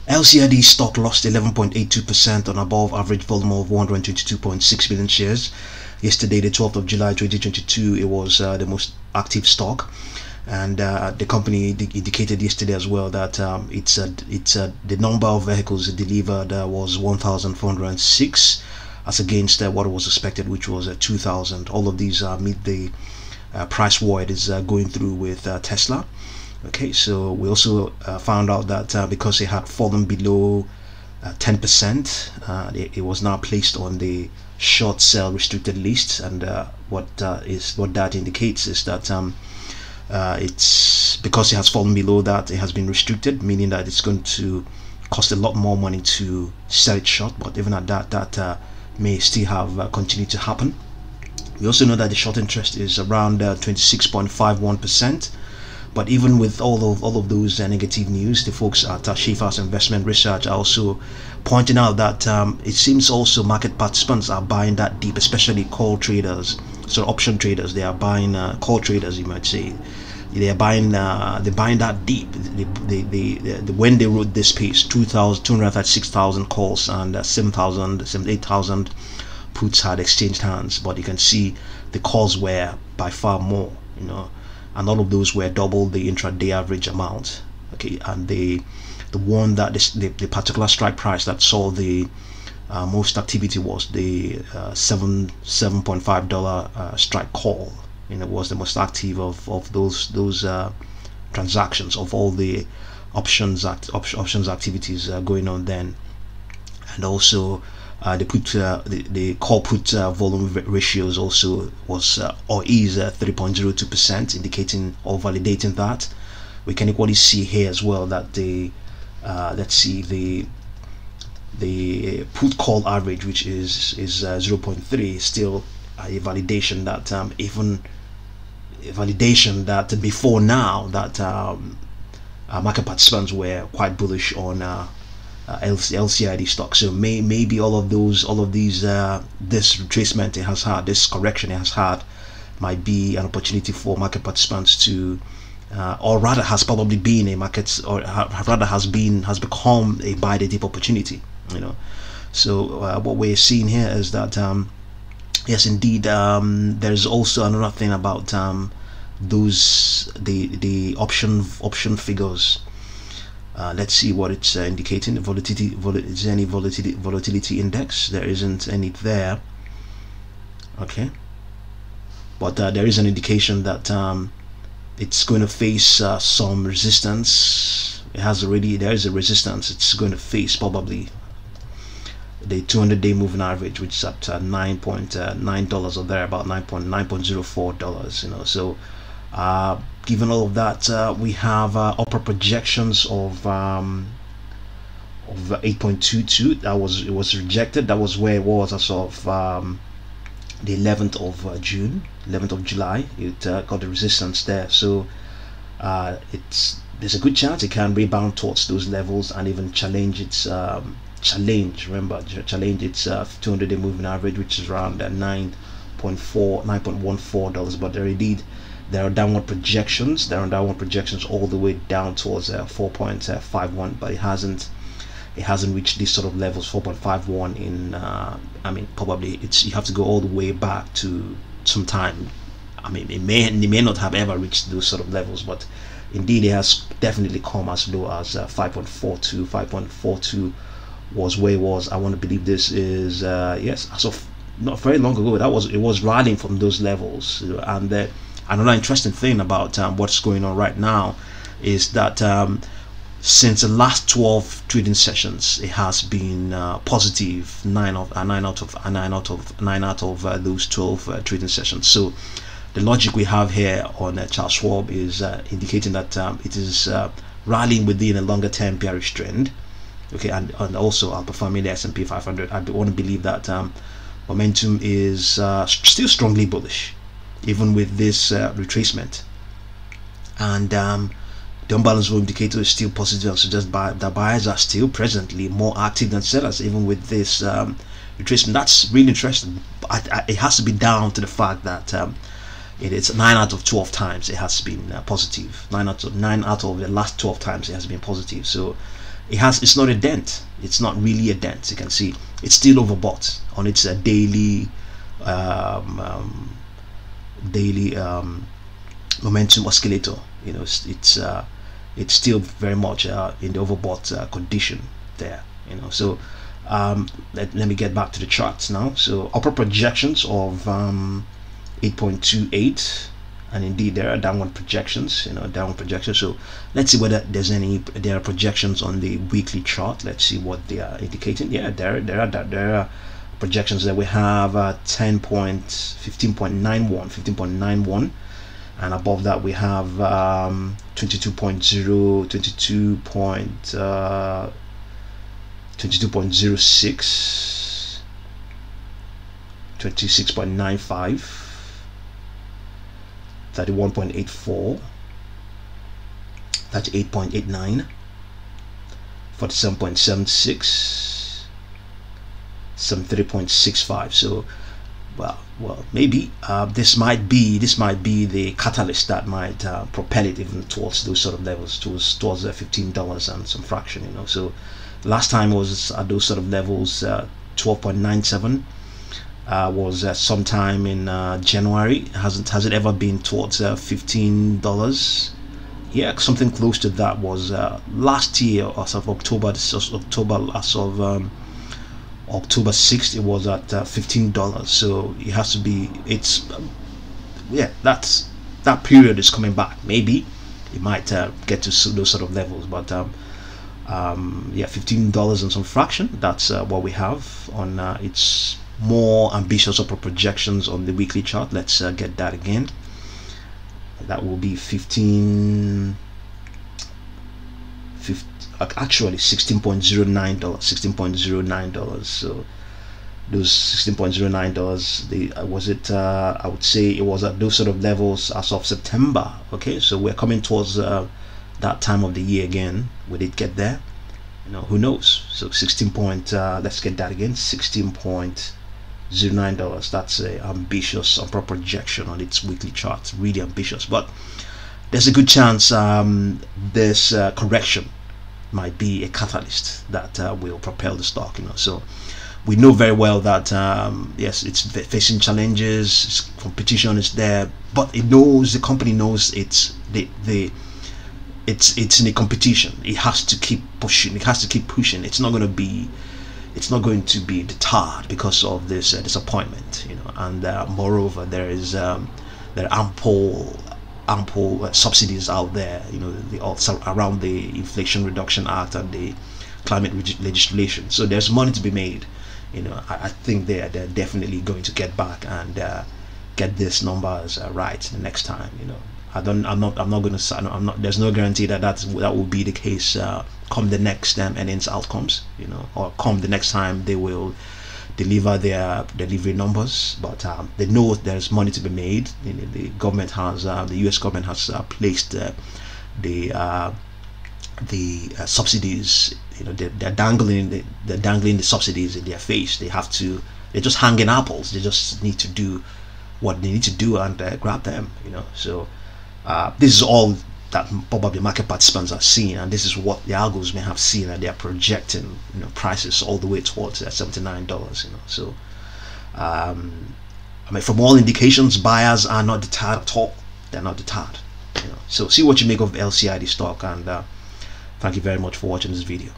LCID stock lost 11.82% on above average volume of 122.6 million shares. Yesterday, the 12th of July 2022, it was the most active stock, and the company indicated yesterday as well that the number of vehicles delivered was 1,406, as against what was expected, which was 2,000. All of these meet the price war it is going through with Tesla. Okay, so we also found out that because it had fallen below 10%, it was now placed on the short sell restricted list, and what that indicates is that it's because it has fallen below that, it has been restricted, meaning that it's going to cost a lot more money to sell it short. But even at that, may still have continued to happen. We also know that the short interest is around 26.51%. But even with all of those negative news, the folks at Schaefer's Investment Research are also pointing out that it seems also market participants are buying that deep, especially call traders, so option traders. They are buying call traders, you might say. They are buying that deep. When they wrote this piece, 236,000 calls and 8,000 puts had exchanged hands. But you can see the calls were by far more, and all of those were double the intraday average amount. Okay, and the one that the particular strike price that saw the most activity was the $7.5 strike call. It was the most active of those transactions, of all the options activities going on then. And also the call put volume ratios also was or is 3.02%, indicating or validating that. We can equally see here as well that the let's see, the put call average, which is 0.3, still a validation that before now that market participants were quite bullish on LCID stock. So maybe all of these this retracement it has had, this correction it has had, might be an opportunity for market participants to or rather has probably been a market, or rather has become a buy the dip opportunity. So what we're seeing here is that yes, indeed, there's also another thing about the option figures. Let's see what it's indicating. Volatility. Is there any volatility index? There isn't any there. Okay, but there is an indication that it's going to face some resistance. There is a resistance it's going to face, probably the 200-day moving average, which is at $9.9 or there, about $9.04. So given all of that, we have upper projections of 8.22. It was rejected. That was where it was as of the 11th of July. It got the resistance there. So there's a good chance it can rebound towards those levels and even challenge its challenge its 200-day moving average, which is around $9.14. But there are downward projections. There are downward projections all the way down towards 4.51, but it hasn't reached these sort of levels. 4.51 in probably you have to go all the way back to some time. It may not have ever reached those sort of levels, but indeed it has definitely come as low as 5.42. 5.42 was where it was. I want to believe this is yes, as of not very long ago. It was rallying from those levels. And another interesting thing about what's going on right now is that since the last 12 trading sessions, it has been positive 9 out of those 12 trading sessions. So the logic we have here on Charles Schwab is indicating that it is rallying within a longer term bearish trend. Okay, and also outperforming the S&P 500. I want to believe that momentum is still strongly bullish, even with this retracement. And the unbalanced volume indicator is still positive, and suggests that buyers are still presently more active than sellers, even with this retracement. That's really interesting. It has to be down to the fact that it's 9 out of 12 times it has been positive. 9 out of the last 12 times it has been positive. So it's not a dent. It's not really a dent. You can see it's still overbought on its daily momentum oscillator. You know, it's still very much in the overbought condition there. You know, so let me get back to the charts now. So upper projections of 8.28, and indeed there are downward projections. You know, downward projections. So let's see whether there are projections on the weekly chart. Let's see what they are indicating. Yeah, there are projections that we have 15.91, and above that we have 22.0, 22.06, 26.95, 31.84, 38.89, 47.76, 73.65. So well, maybe this might be the catalyst that might propel it even towards those sort of levels, towards the $15 and some fraction. You know, so last time was at those sort of levels. 12.97 was sometime in January. Has it ever been towards $15? Yeah, something close to that was last year as of October. October 6th, it was at $15. So it has to be, yeah, that period is coming back. Maybe it might get to those sort of levels, but yeah, $15 and some fraction, that's what we have on its more ambitious upper projections on the weekly chart. Let's get that again. That will be actually $16.09, $16.09. So those $16.09, was it I would say it was at those sort of levels as of September. Okay, so we're coming towards that time of the year again. Will it get there? You know, who knows? So let's get that again, $16.09. That's a ambitious upper projection on its weekly chart, really ambitious. But there's a good chance this correction might be a catalyst that will propel the stock. You know, so we know very well that yes, it's facing challenges, its competition is there, but the company knows it's in a competition. It has to keep pushing. It's not going to be deterred because of this disappointment. You know, and moreover, there are ample subsidies out there, you know, also around the Inflation Reduction Act and the climate legislation. So there's money to be made. You know, I think they're definitely going to get back and get these numbers right the next time. You know, there's no guarantee that will be the case come the next earnings outcomes, you know, or come the next time they will deliver their delivery numbers. But they know there's money to be made. You know, the US government has placed the subsidies. You know, they're dangling the subsidies in their face. They're just hanging apples. They just need to do what they need to do and grab them. You know, so this is all that probably market participants are seeing, and this is what the algos may have seen, and they are projecting, you know, prices all the way towards $79. You know, so I mean, from all indications, buyers are not deterred at all. They're not deterred. You know, so see what you make of LCID stock, and thank you very much for watching this video.